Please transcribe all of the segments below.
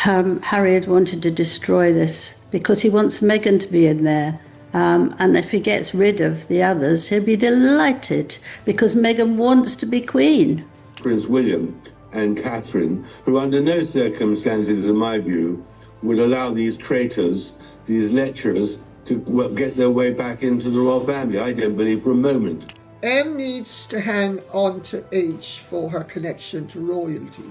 Harry had wanted to destroy this because he wants Meghan to be in there. And if he gets rid of the others, he'll be delighted because Meghan wants to be queen. Prince William and Catherine, who under no circumstances, in my view, would allow these traitors, these lecturers, to get their way back into the royal family. I don't believe for a moment. Em needs to hang on to age for her connection to royalty,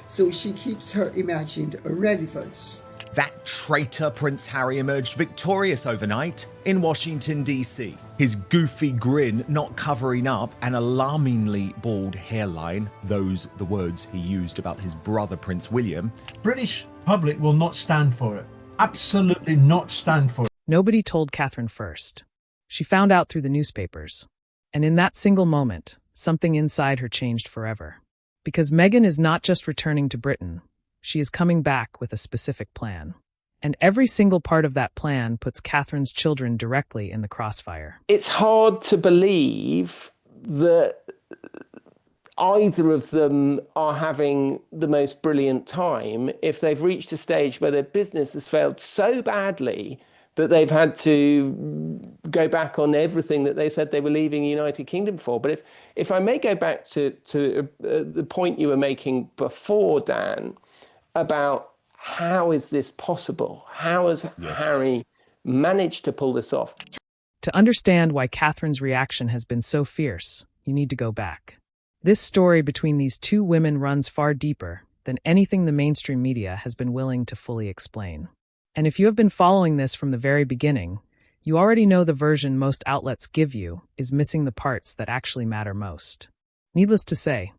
so she keeps her imagined relevance. That traitor Prince Harry emerged victorious overnight in Washington, D.C. His goofy grin not covering up an alarmingly bald hairline, those the words he used about his brother Prince William. British public will not stand for it. Absolutely not stand for it. Nobody told Catherine first. She found out through the newspapers. And in that single moment, something inside her changed forever. Because Meghan is not just returning to Britain, she is coming back with a specific plan. And every single part of that plan puts Catherine's children directly in the crossfire. It's hard to believe that either of them are having the most brilliant time if they've reached a stage where their business has failed so badly that they've had to go back on everything that they said they were leaving the United Kingdom for. But if I may go back to the point you were making before, Dan, about how is this possible? How has Harry managed to pull this off? To understand why Catherine's reaction has been so fierce, you need to go back. This story between these two women runs far deeper than anything the mainstream media has been willing to fully explain. And if you have been following this from the very beginning, you already know the version most outlets give you is missing the parts that actually matter most. Needless to say,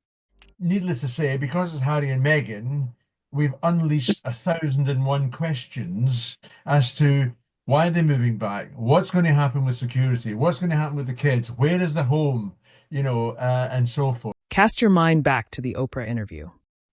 because it's Harry and Meghan, we've unleashed 1,001 questions as to why they're moving back, what's going to happen with security, what's going to happen with the kids, where is the home, and so forth. Cast your mind back to the Oprah interview.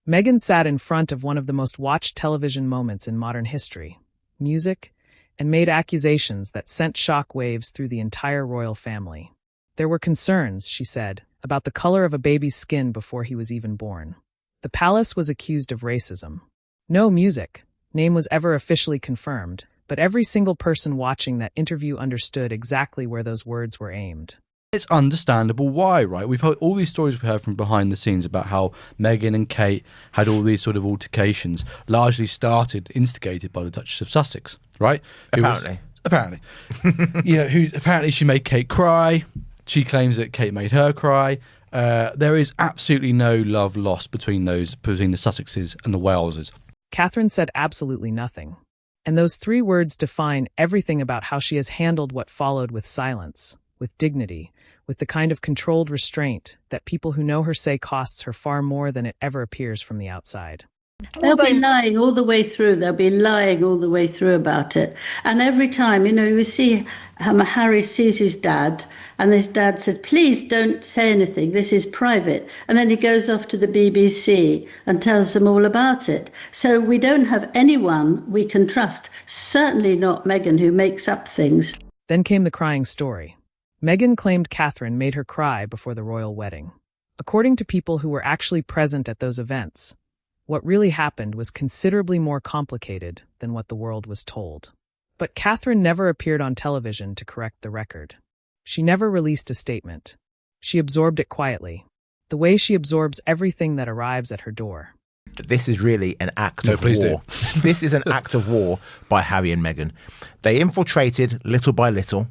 Meghan sat in front of one of the most watched television moments in modern history, music, and made accusations that sent shock waves through the entire royal family. There were concerns, she said, about the color of a baby's skin before he was even born. The palace was accused of racism. No music, name was ever officially confirmed, but every single person watching that interview understood exactly where those words were aimed. It's understandable why, right? We've heard all these stories we've heard from behind the scenes about how Meghan and Kate had all these sort of altercations, largely instigated by the Duchess of Sussex, right? Apparently. Who apparently she made Kate cry. She claims that Kate made her cry. There is absolutely no love lost between the Sussexes and the Waleses. Catherine said absolutely nothing. And those three words define everything about how she has handled what followed with silence, with dignity, with the kind of controlled restraint that people who know her say costs her far more than it ever appears from the outside. They'll be lying all the way through. They'll be lying all the way through about it. And every time, you see Harry sees his dad, and his dad said, please don't say anything. This is private. And then he goes off to the BBC and tells them all about it. So we don't have anyone we can trust, certainly not Meghan, who makes up things. Then came the crying story. Meghan claimed Catherine made her cry before the royal wedding. According to people who were actually present at those events, what really happened was considerably more complicated than what the world was told. But Catherine never appeared on television to correct the record. She never released a statement. She absorbed it quietly, the way she absorbs everything that arrives at her door. This is really an act of war. This is an act of war by Harry and Meghan. They infiltrated little by little.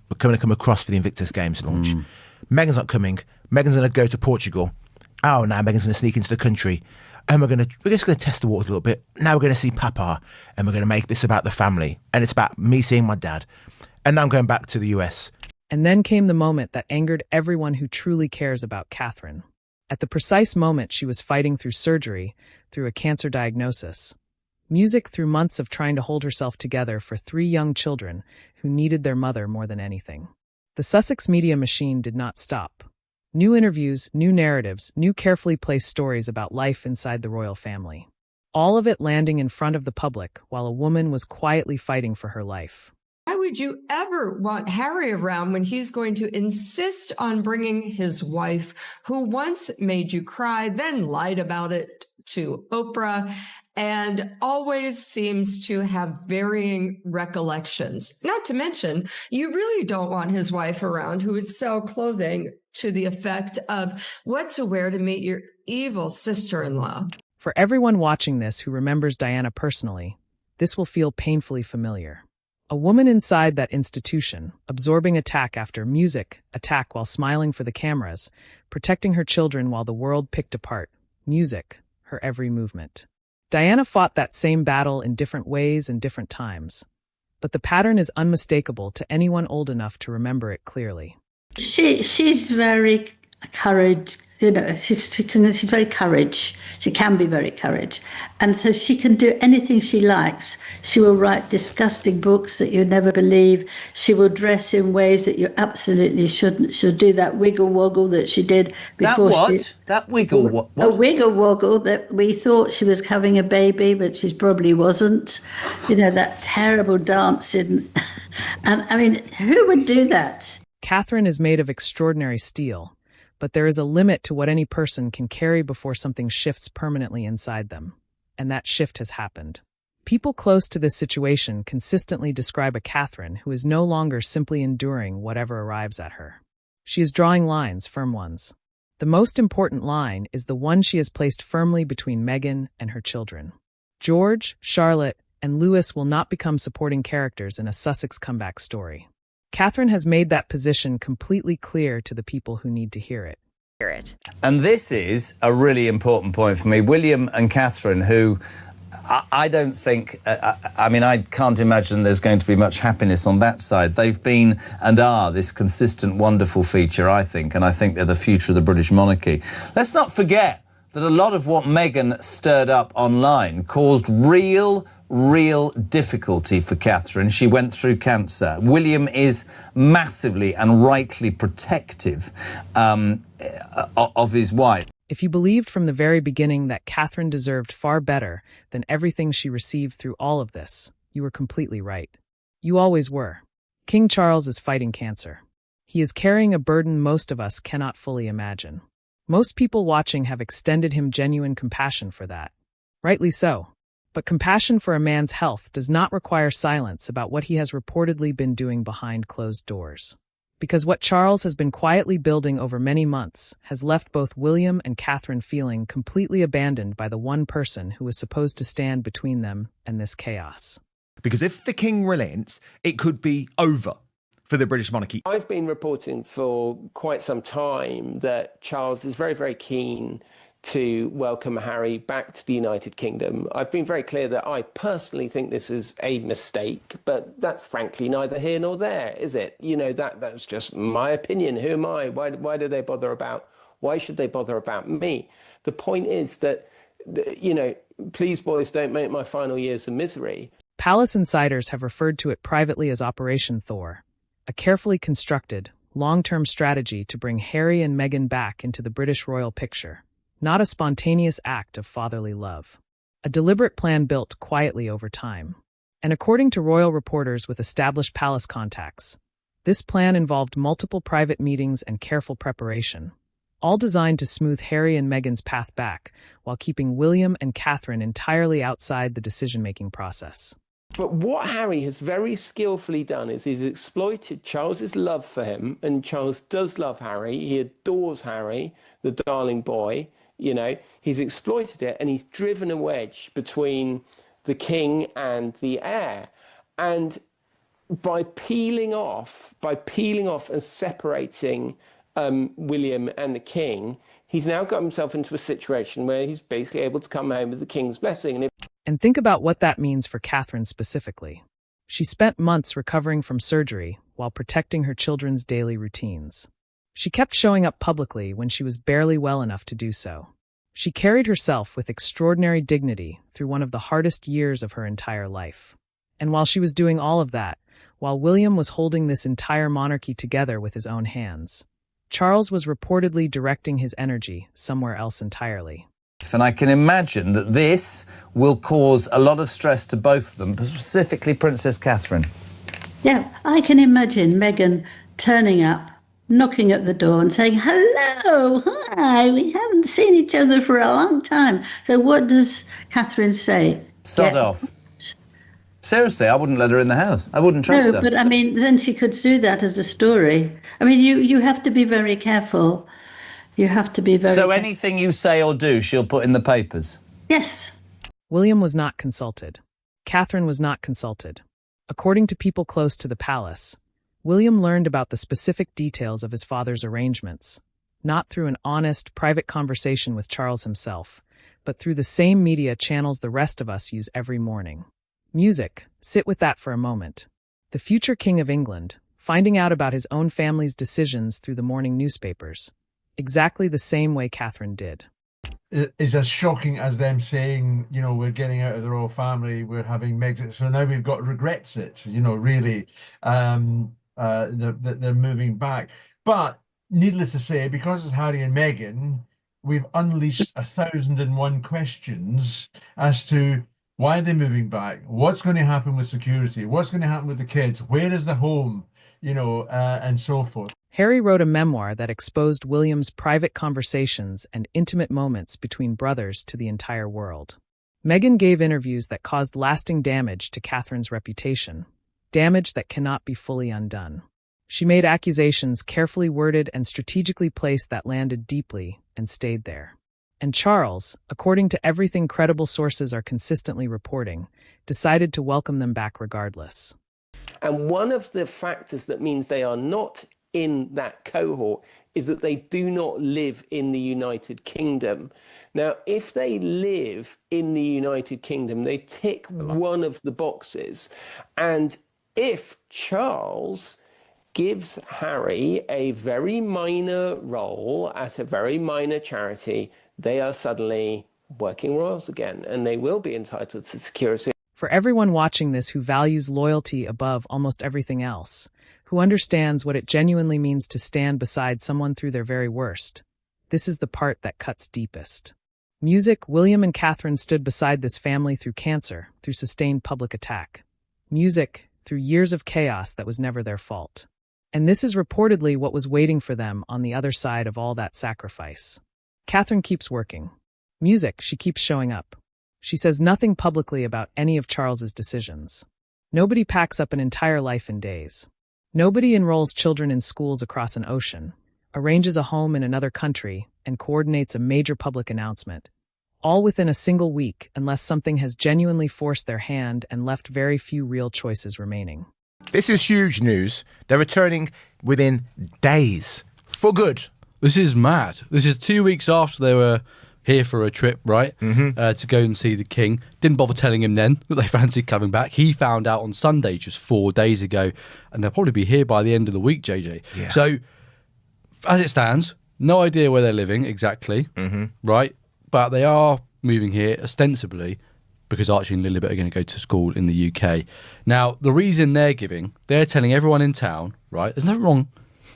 We're going to come across for the Invictus Games launch. Meghan's not coming. Meghan's going to go to Portugal. Oh, now Meghan's going to sneak into the country. And we're just going to test the waters a little bit. Now we're going to see Papa, and we're going to make this about the family. And it's about me seeing my dad. And now I'm going back to the US. And then came the moment that angered everyone who truly cares about Catherine. At the precise moment she was fighting through surgery, through a cancer diagnosis. Music through months of trying to hold herself together for 3 young children who needed their mother more than anything. The Sussex media machine did not stop. New interviews, new narratives, new carefully placed stories about life inside the royal family. All of it landing in front of the public while a woman was quietly fighting for her life. Why would you ever want Harry around when he's going to insist on bringing his wife, who once made you cry, then lied about it to Oprah, and always seems to have varying recollections. Not to mention, you really don't want his wife around who would sell clothing to the effect of what to wear to meet your evil sister-in-law. For everyone watching this who remembers Diana personally, this will feel painfully familiar. A woman inside that institution, absorbing attack after music, attack while smiling for the cameras, protecting her children while the world picked apart, music, her every movement. Diana fought that same battle in different ways and different times, but the pattern is unmistakable to anyone old enough to remember it clearly. She's very courage. She's very courage. She can be very courage. And so she can do anything she likes. She will write disgusting books that you never believe. She will dress in ways that you absolutely shouldn't. She'll do that wiggle woggle that she did before. That wiggle what? A wiggle woggle that we thought she was having a baby, but she probably wasn't. That terrible dancing. And I mean, who would do that? Catherine is made of extraordinary steel, but there is a limit to what any person can carry before something shifts permanently inside them. And that shift has happened. People close to this situation consistently describe a Catherine who is no longer simply enduring whatever arrives at her. She is drawing lines, firm ones. The most important line is the one she has placed firmly between Meghan and her children. George, Charlotte, and Louis will not become supporting characters in a Sussex comeback story. Catherine has made that position completely clear to the people who need to hear it. And this is a really important point for me. William and Catherine, who I don't think, I can't imagine there's going to be much happiness on that side. They've been and are this consistent, wonderful feature, I think, and I think they're the future of the British monarchy. Let's not forget that a lot of what Meghan stirred up online caused real difficulty for Catherine. She went through cancer. William is massively and rightly protective of his wife. If you believed from the very beginning that Catherine deserved far better than everything she received through all of this, you were completely right. You always were. King Charles is fighting cancer. He is carrying a burden most of us cannot fully imagine. Most people watching have extended him genuine compassion for that. Rightly so. But compassion for a man's health does not require silence about what he has reportedly been doing behind closed doors. Because what Charles has been quietly building over many months has left both William and Catherine feeling completely abandoned by the one person who was supposed to stand between them and this chaos. Because if the king relents, it could be over for the British monarchy. I've been reporting for quite some time that Charles is very, very keen to welcome Harry back to the United Kingdom. I've been very clear that I personally think this is a mistake, but that's frankly neither here nor there, is it? That's just my opinion. Who am I? Why do they bother about? Why should they bother about me? The point is that, please boys, don't make my final years a misery. Palace insiders have referred to it privately as Operation Thor, a carefully constructed, long-term strategy to bring Harry and Meghan back into the British royal picture. Not a spontaneous act of fatherly love. A deliberate plan built quietly over time. And according to royal reporters with established palace contacts, this plan involved multiple private meetings and careful preparation, all designed to smooth Harry and Meghan's path back, while keeping William and Catherine entirely outside the decision-making process. But what Harry has very skillfully done is he's exploited Charles's love for him, and Charles does love Harry. He adores Harry, the darling boy. He's exploited it, and he's driven a wedge between the king and the heir. And by peeling off and separating William and the king, he's now got himself into a situation where he's basically able to come home with the king's blessing. And think about what that means for Catherine specifically. She spent months recovering from surgery while protecting her children's daily routines. She kept showing up publicly when she was barely well enough to do so. She carried herself with extraordinary dignity through one of the hardest years of her entire life. And while she was doing all of that, while William was holding this entire monarchy together with his own hands, Charles was reportedly directing his energy somewhere else entirely. And I can imagine that this will cause a lot of stress to both of them, but specifically Princess Catherine. Yeah, I can imagine Meghan turning up knocking at the door and saying, hello, hi, we haven't seen each other for a long time. So what does Catherine say? Sod off. Seriously, I wouldn't let her in the house. I wouldn't trust her. No, but I mean, then she could sue that as a story. I mean, you have to be very careful. You have to be very So careful. anything you say or do, she'll put in the papers? Yes. William was not consulted. Catherine was not consulted. According to people close to the palace, William learned about the specific details of his father's arrangements, not through an honest, private conversation with Charles himself, but through the same media channels the rest of us use every morning. Music, sit with that for a moment. The future King of England, finding out about his own family's decisions through the morning newspapers, exactly the same way Catherine did. Is as shocking as them saying, you know, we're getting out of the royal family, we're having Megxit, so now we've got regrets it, you know, really, they're moving back. But needless to say, because it's Harry and Meghan, we've unleashed 1,001 questions as to why are they moving back? What's going to happen with security? What's going to happen with the kids? Where is the home? You know, and so forth. Harry wrote a memoir that exposed William's private conversations and intimate moments between brothers to the entire world. Meghan gave interviews that caused lasting damage to Catherine's reputation, damage that cannot be fully undone. She made accusations carefully worded and strategically placed that landed deeply and stayed there. And Charles, according to everything credible sources are consistently reporting, decided to welcome them back regardless. And one of the factors that means they are not in that cohort is that they do not live in the United Kingdom. Now, if they live in the United Kingdom, they tick one of the boxes. And if Charles gives Harry a very minor role at a very minor charity, they are suddenly working royals again, and they will be entitled to security. For everyone watching this who values loyalty above almost everything else, who understands what it genuinely means to stand beside someone through their very worst, this is the part that cuts deepest. Music, William and Catherine stood beside this family through cancer, through sustained public attack. Music, through years of chaos that was never their fault. And this is reportedly what was waiting for them on the other side of all that sacrifice. Catherine keeps working. Music, she keeps showing up. She says nothing publicly about any of Charles's decisions. Nobody packs up an entire life in days. Nobody enrolls children in schools across an ocean, arranges a home in another country, and coordinates a major public announcement, all within a single week unless something has genuinely forced their hand and left very few real choices remaining. This is huge news. They're returning within days. For good. This is mad. This is 2 weeks after they were here for a trip, right? To go and see the king. Didn't bother telling him then that they fancied coming back. He found out on Sunday, just 4 days ago, and they'll probably be here by the end of the week, JJ. Yeah. So, as it stands, no idea where they're living exactly, right? But they are moving here ostensibly because Archie and Lilibet are going to go to school in the UK. Now, the reason they're telling everyone in town, right? There's nothing wrong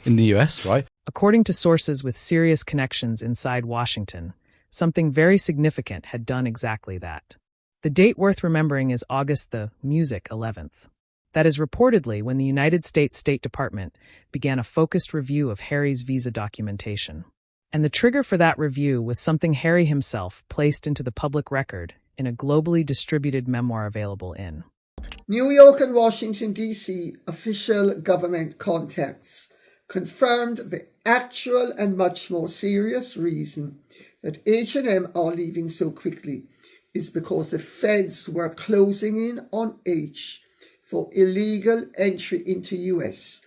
in the US, right? According to sources with serious connections inside Washington, something very significant had done exactly that. The date worth remembering is August the music 11th. That is reportedly when the United States State Department began a focused review of Harry's visa documentation. And the trigger for that review was something Harry himself placed into the public record in a globally distributed memoir available in New York and Washington, D.C. official government contacts confirmed the actual and much more serious reason that H&M are leaving so quickly is because the feds were closing in on H for illegal entry into US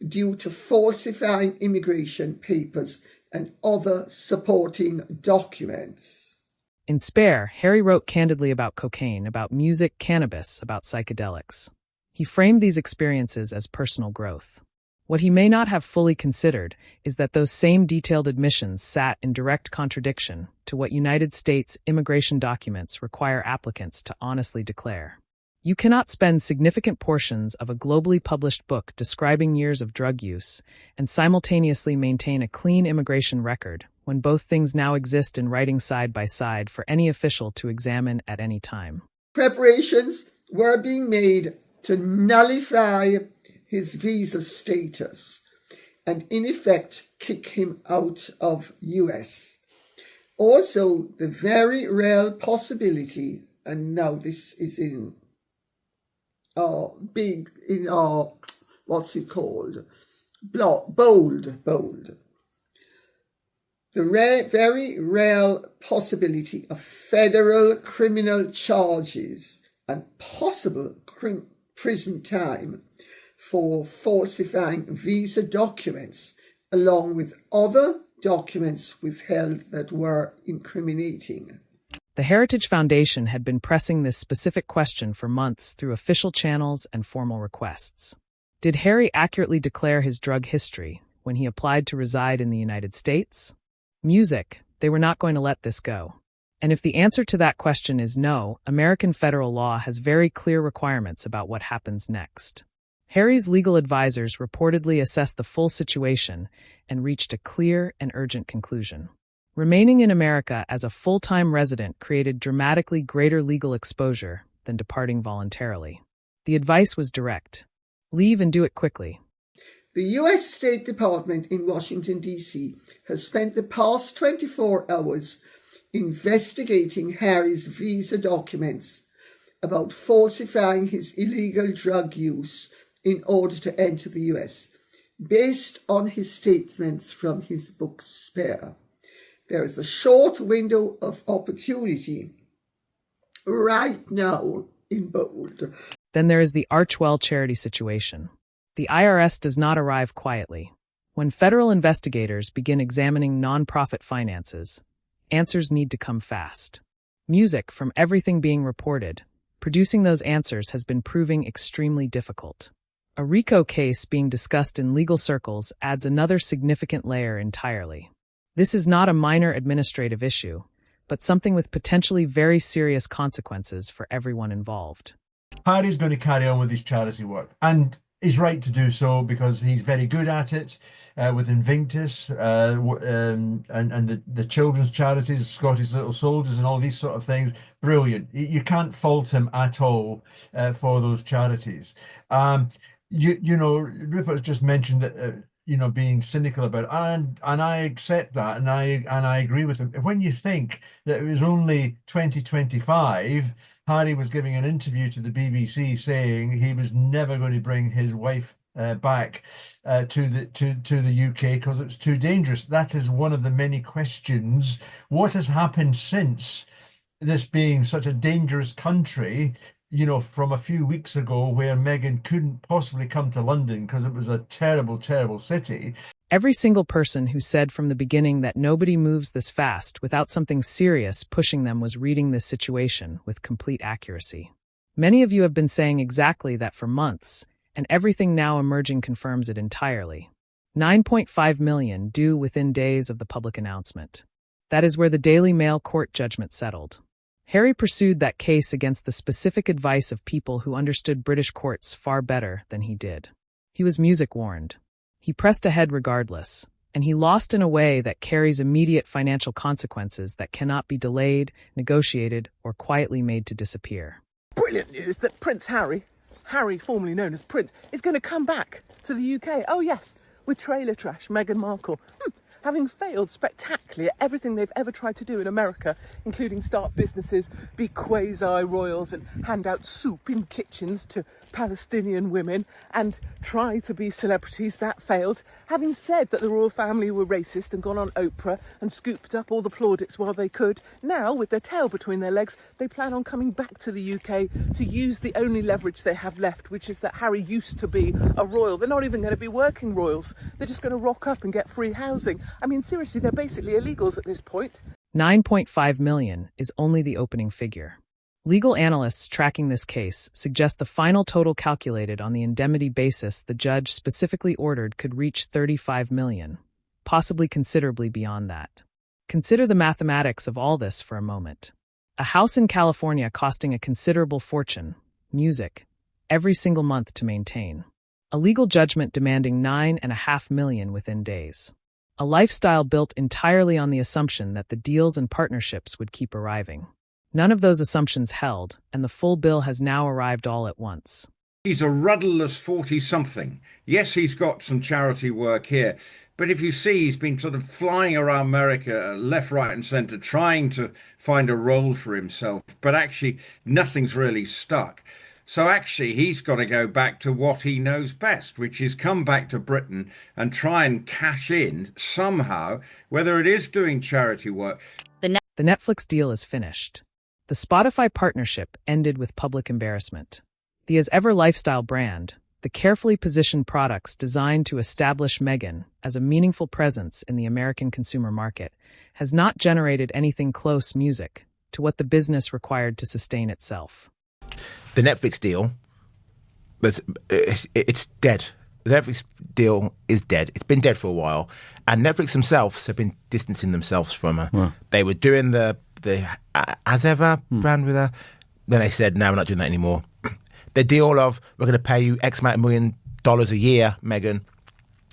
due to falsifying immigration papers and other supporting documents. In Spare, Harry wrote candidly about cocaine, about music, cannabis, about psychedelics. He framed these experiences as personal growth. What he may not have fully considered is that those same detailed admissions sat in direct contradiction to what United States immigration documents require applicants to honestly declare. You cannot spend significant portions of a globally published book describing years of drug use and simultaneously maintain a clean immigration record when both things now exist in writing side by side for any official to examine at any time. Preparations were being made to nullify his visa status, and in effect kick him out of US. Also, the very real possibility, and now this is in what's it called? Bold. The very real possibility of federal criminal charges and possible prison time for falsifying visa documents, along with other documents withheld that were incriminating. The Heritage Foundation had been pressing this specific question for months through official channels and formal requests. Did Harry accurately declare his drug history when he applied to reside in the United States? Music, they were not going to let this go. And if the answer to that question is no, American federal law has very clear requirements about what happens next. Harry's legal advisors reportedly assessed the full situation and reached a clear and urgent conclusion. Remaining in America as a full-time resident created dramatically greater legal exposure than departing voluntarily. The advice was direct. Leave and do it quickly. The U.S. State Department in Washington, D.C. has spent the past 24 hours investigating Harry's visa documents about falsifying his illegal drug use in order to enter the U.S., based on his statements from his book Spare. There is a short window of opportunity right now in bold. Then there is the Archwell charity situation. The IRS does not arrive quietly. When federal investigators begin examining nonprofit finances, answers need to come fast. Music, from everything being reported, producing those answers has been proving extremely difficult. A RICO case being discussed in legal circles adds another significant layer entirely. This is not a minor administrative issue, but something with potentially very serious consequences for everyone involved. Harry's going to carry on with his charity work, and he's right to do so because he's very good at it with Invictus and the children's charities, Scottish Little Soldiers and all these sort of things. Brilliant. You can't fault him at all for those charities. You know, Rupert's just mentioned that, being cynical about it, and I accept that, and I agree with him. When you think that it was only 2025, Harry was giving an interview to the BBC saying he was never going to bring his wife back to the UK because it's too dangerous. That is one of the many questions. What has happened since, this being such a dangerous country, from a few weeks ago where Meghan couldn't possibly come to London because it was a terrible, terrible city? Every single person who said from the beginning that nobody moves this fast without something serious pushing them was reading this situation with complete accuracy. Many of you have been saying exactly that for months, and everything now emerging confirms it entirely. 9.5 million due within days of the public announcement. That is where the Daily Mail court judgment settled. Harry pursued that case against the specific advice of people who understood British courts far better than he did. He was music warned. He pressed ahead regardless, and he lost in a way that carries immediate financial consequences that cannot be delayed, negotiated, or quietly made to disappear. Brilliant news that Prince Harry, formerly known as Prince, is going to come back to the UK. Oh yes, with trailer trash Meghan Markle. Having failed spectacularly at everything they've ever tried to do in America, including start businesses, be quasi-royals and hand out soup in kitchens to Palestinian women and try to be celebrities, that failed. Having said that the royal family were racist and gone on Oprah and scooped up all the plaudits while they could, now, with their tail between their legs, they plan on coming back to the UK to use the only leverage they have left, which is that Harry used to be a royal. They're not even going to be working royals. They're just going to rock up and get free housing. I mean, seriously, they're basically illegals at this point. 9.5 million is only the opening figure. Legal analysts tracking this case suggest the final total calculated on the indemnity basis the judge specifically ordered could reach 35 million, possibly considerably beyond that. Consider the mathematics of all this for a moment. A house in California costing a considerable fortune, music, every single month to maintain. A legal judgment demanding 9.5 million within days. A lifestyle built entirely on the assumption that the deals and partnerships would keep arriving. None of those assumptions held, and the full bill has now arrived all at once. He's a rudderless 40-something. Yes, he's got some charity work here. But if you see, he's been sort of flying around America, left, right, and centre, trying to find a role for himself. But actually, nothing's really stuck. So actually, he's got to go back to what he knows best, which is come back to Britain and try and cash in somehow, whether it is doing charity work. The Netflix deal is finished. The Spotify partnership ended with public embarrassment. The As Ever lifestyle brand, the carefully positioned products designed to establish Meghan as a meaningful presence in the American consumer market, has not generated anything close music to what the business required to sustain itself. The Netflix deal, it's dead. The Netflix deal is dead. It's been dead for a while. And Netflix themselves have been distancing themselves from her. Yeah. They were doing the As Ever brand with her. Then they said, no, we're not doing that anymore. The deal of, we're going to pay you X amount of $1 million a year, Meghan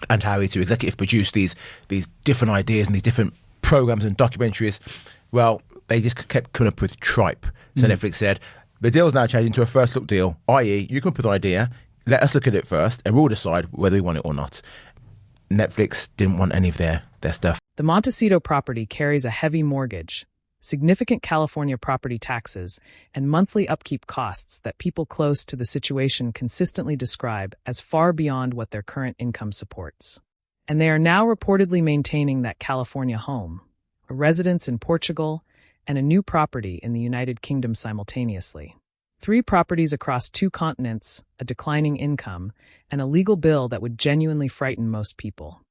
and Harry, to executive produce these different ideas and these different programs and documentaries. Well, they just kept coming up with tripe. So Netflix said, the deal's now changing to a first look deal, i.e. you come up with an idea, let us look at it first, and we'll decide whether we want it or not. Netflix didn't want any of their stuff. The Montecito property carries a heavy mortgage, significant California property taxes, and monthly upkeep costs that people close to the situation consistently describe as far beyond what their current income supports. And they are now reportedly maintaining that California home, a residence in Portugal, and a new property in the United Kingdom simultaneously. 3 properties across 2 continents, a declining income, and a legal bill that would genuinely frighten most people.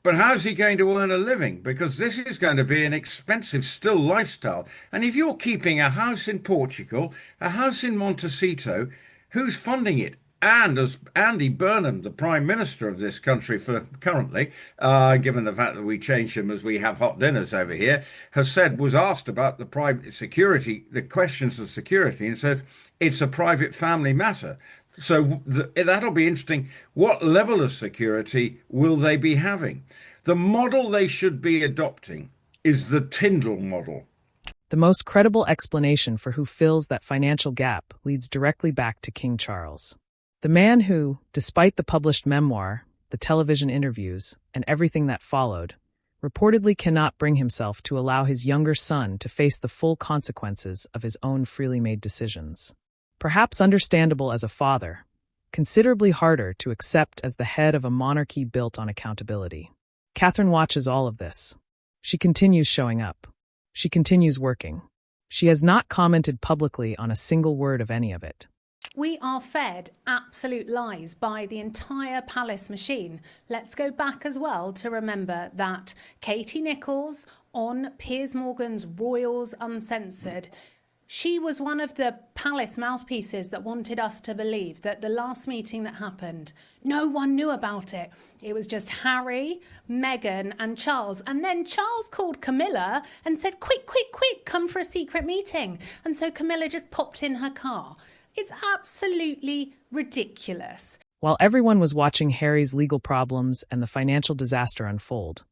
But how's he going to earn a living? Because this is going to be an expensive still lifestyle. And if you're keeping a house in Portugal, a house in Montecito, who's funding it? And as Andy Burnham, the Prime Minister of this country for currently, given the fact that we change him as we have hot dinners over here, has said, was asked about the private security, the questions of security, and said it's a private family matter. So that'll be interesting. What level of security will they be having? The model they should be adopting is the Tyndall model. The most credible explanation for who fills that financial gap leads directly back to King Charles. The man who, despite the published memoir, the television interviews, and everything that followed, reportedly cannot bring himself to allow his younger son to face the full consequences of his own freely made decisions. Perhaps understandable as a father, considerably harder to accept as the head of a monarchy built on accountability. Catherine watches all of this. She continues showing up. She continues working. She has not commented publicly on a single word of any of it. We are fed absolute lies by the entire palace machine. Let's go back as well to remember that Katie Nichols on Piers Morgan's Royals Uncensored, she was one of the palace mouthpieces that wanted us to believe that the last meeting that happened, no one knew about it. It was just Harry, Meghan and Charles. And then Charles called Camilla and said, quick, come for a secret meeting. And so Camilla just popped in her car. It's absolutely ridiculous. While everyone was watching Harry's legal problems and the financial disaster unfold,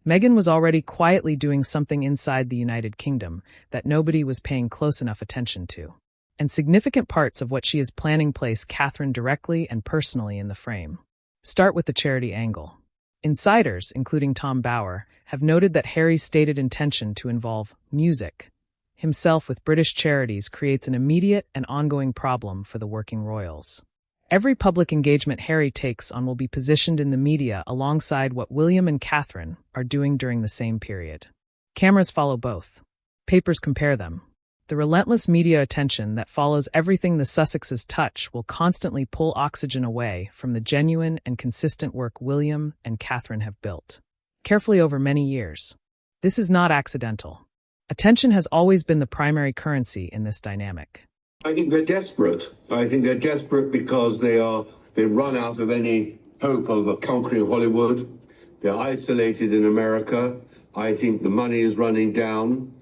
Meghan was already quietly doing something inside the United Kingdom that nobody was paying close enough attention to. And significant parts of what she is planning place Catherine directly and personally in the frame. Start with the charity angle. Insiders, including Tom Bower, have noted that Harry's stated intention to involve music himself with British charities creates an immediate and ongoing problem for the working royals. Every public engagement Harry takes on will be positioned in the media alongside what William and Catherine are doing during the same period. Cameras follow both. Papers compare them. The relentless media attention that follows everything the Sussexes touch will constantly pull oxygen away from the genuine and consistent work William and Catherine have built, carefully over many years. This is not accidental. Attention has always been the primary currency in this dynamic. I think they're desperate. I think they're desperate because they run out of any hope of conquering Hollywood. They're isolated in America. I think the money is running down.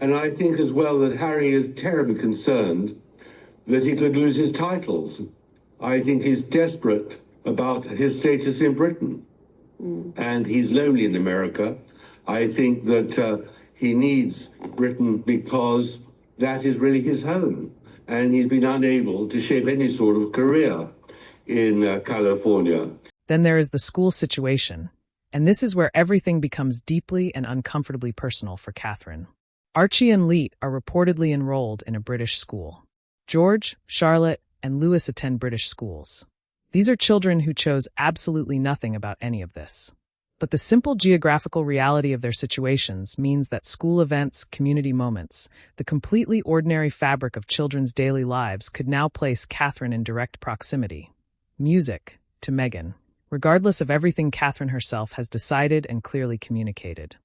And I think as well that Harry is terribly concerned that he could lose his titles. I think he's desperate about his status in Britain. And he's lonely in America. I think that he needs Britain because that is really his home. And he's been unable to shape any sort of career. in California. Then there is the school situation, and this is where everything becomes deeply and uncomfortably personal for Catherine. Archie and Leet are reportedly enrolled in a British school. George, Charlotte, and Louis attend British schools. These are children who chose absolutely nothing about any of this. But the simple geographical reality of their situations means that school events, community moments, the completely ordinary fabric of children's daily lives could now place Catherine in direct proximity. Music, to Meghan, regardless of everything Catherine herself has decided and clearly communicated.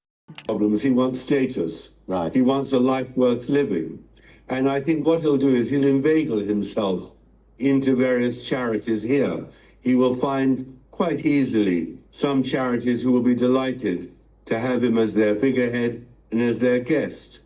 Problems. He wants status. Right. He wants a life worth living. And I think what he'll do is he'll inveigle himself into various charities here. He will find quite easily some charities who will be delighted to have him as their figurehead and as their guest.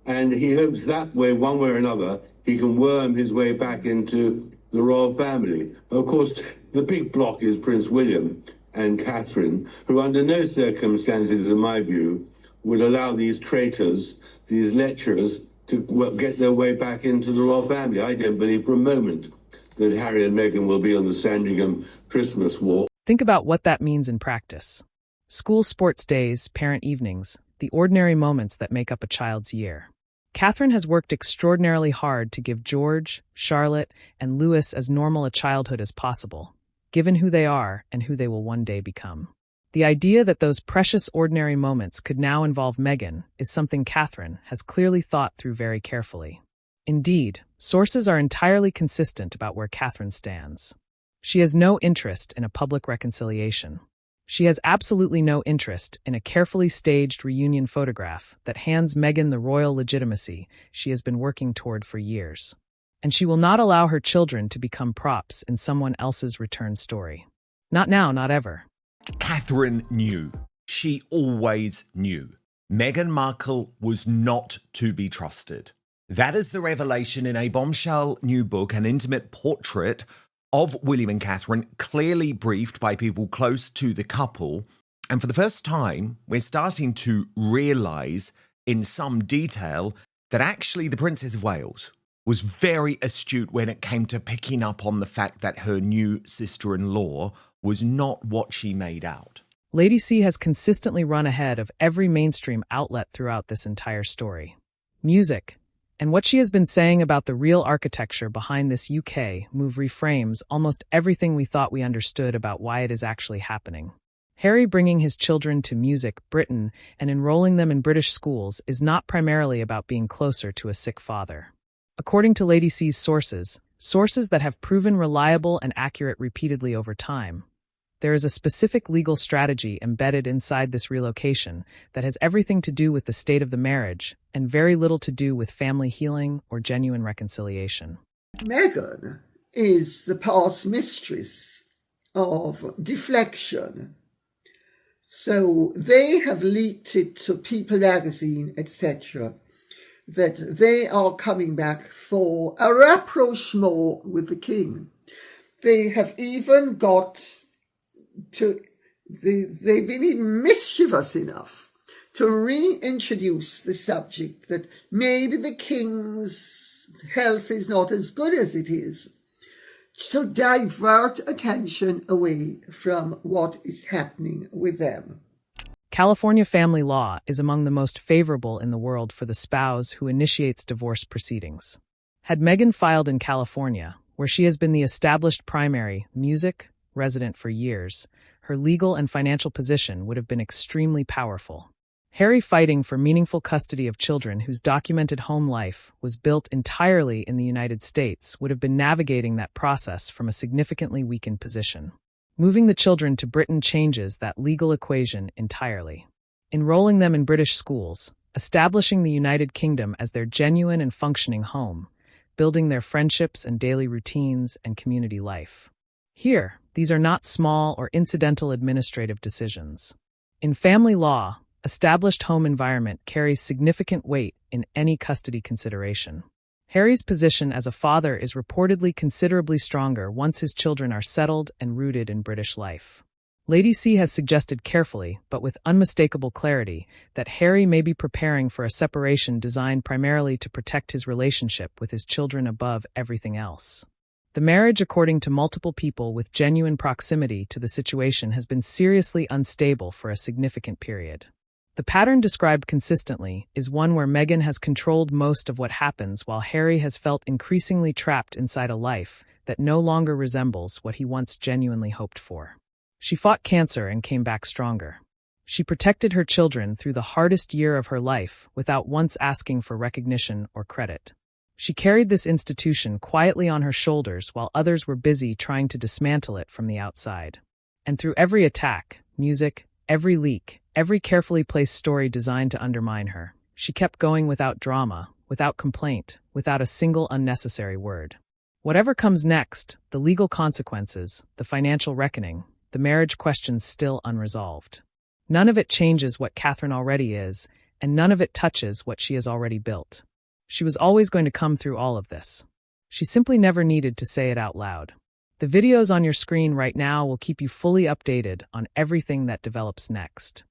And he hopes that way, one way or another, he can worm his way back into the royal family. Of course, the big block is Prince William and Catherine, who under no circumstances, in my view, would allow these traitors, these lecturers, to get their way back into the royal family. I don't believe for a moment that Harry and Meghan will be on the Sandringham Christmas walk. Think about what that means in practice. School sports days, parent evenings, the ordinary moments that make up a child's year. Catherine has worked extraordinarily hard to give George, Charlotte, and Louis as normal a childhood as possible, given who they are and who they will one day become. The idea that those precious ordinary moments could now involve Meghan is something Catherine has clearly thought through very carefully. Indeed, sources are entirely consistent about where Catherine stands. She has no interest in a public reconciliation. She has absolutely no interest in a carefully staged reunion photograph that hands Meghan the royal legitimacy she has been working toward for years. And she will not allow her children to become props in someone else's return story. Not now, not ever. Catherine knew. She always knew. Meghan Markle was not to be trusted. That is the revelation in a bombshell new book, an intimate portrait of William and Catherine, clearly briefed by people close to the couple. And for the first time, we're starting to realise in some detail that actually the Princess of Wales was very astute when it came to picking up on the fact that her new sister-in-law was not what she made out. Lady C has consistently run ahead of every mainstream outlet throughout this entire story. Music, and what she has been saying about the real architecture behind this UK move reframes almost everything we thought we understood about why it is actually happening. Harry bringing his children to Music, Britain, and enrolling them in British schools is not primarily about being closer to a sick father. According to Lady C's sources that have proven reliable and accurate repeatedly over time, there is a specific legal strategy embedded inside this relocation that has everything to do with the state of the marriage and very little to do with family healing or genuine reconciliation. Meghan is the past mistress of deflection. So they have leaked it to People magazine, etc., that they are coming back for a rapprochement with the king. They have even got to, they've been even mischievous enough to reintroduce the subject that maybe the king's health is not as good as it is, to divert attention away from what is happening with them. California family law is among the most favorable in the world for the spouse who initiates divorce proceedings. Had Meghan filed in California, where she has been the established primary music resident for years, her legal and financial position would have been extremely powerful. Harry fighting for meaningful custody of children whose documented home life was built entirely in the United States would have been navigating that process from a significantly weakened position. Moving the children to Britain changes that legal equation entirely. Enrolling them in British schools, establishing the United Kingdom as their genuine and functioning home, building their friendships and daily routines and community life. Here, these are not small or incidental administrative decisions. In family law, established home environment carries significant weight in any custody consideration. Harry's position as a father is reportedly considerably stronger once his children are settled and rooted in British life. Lady C has suggested carefully, but with unmistakable clarity, that Harry may be preparing for a separation designed primarily to protect his relationship with his children above everything else. The marriage, according to multiple people with genuine proximity to the situation, has been seriously unstable for a significant period. The pattern described consistently is one where Meghan has controlled most of what happens while Harry has felt increasingly trapped inside a life that no longer resembles what he once genuinely hoped for. She fought cancer and came back stronger. She protected her children through the hardest year of her life without once asking for recognition or credit. She carried this institution quietly on her shoulders while others were busy trying to dismantle it from the outside. And through every attack, music, every leak, every carefully placed story designed to undermine her, she kept going without drama, without complaint, without a single unnecessary word. Whatever comes next, the legal consequences, the financial reckoning, the marriage questions still unresolved. None of it changes what Catherine already is, and none of it touches what she has already built. She was always going to come through all of this. She simply never needed to say it out loud. The videos on your screen right now will keep you fully updated on everything that develops next.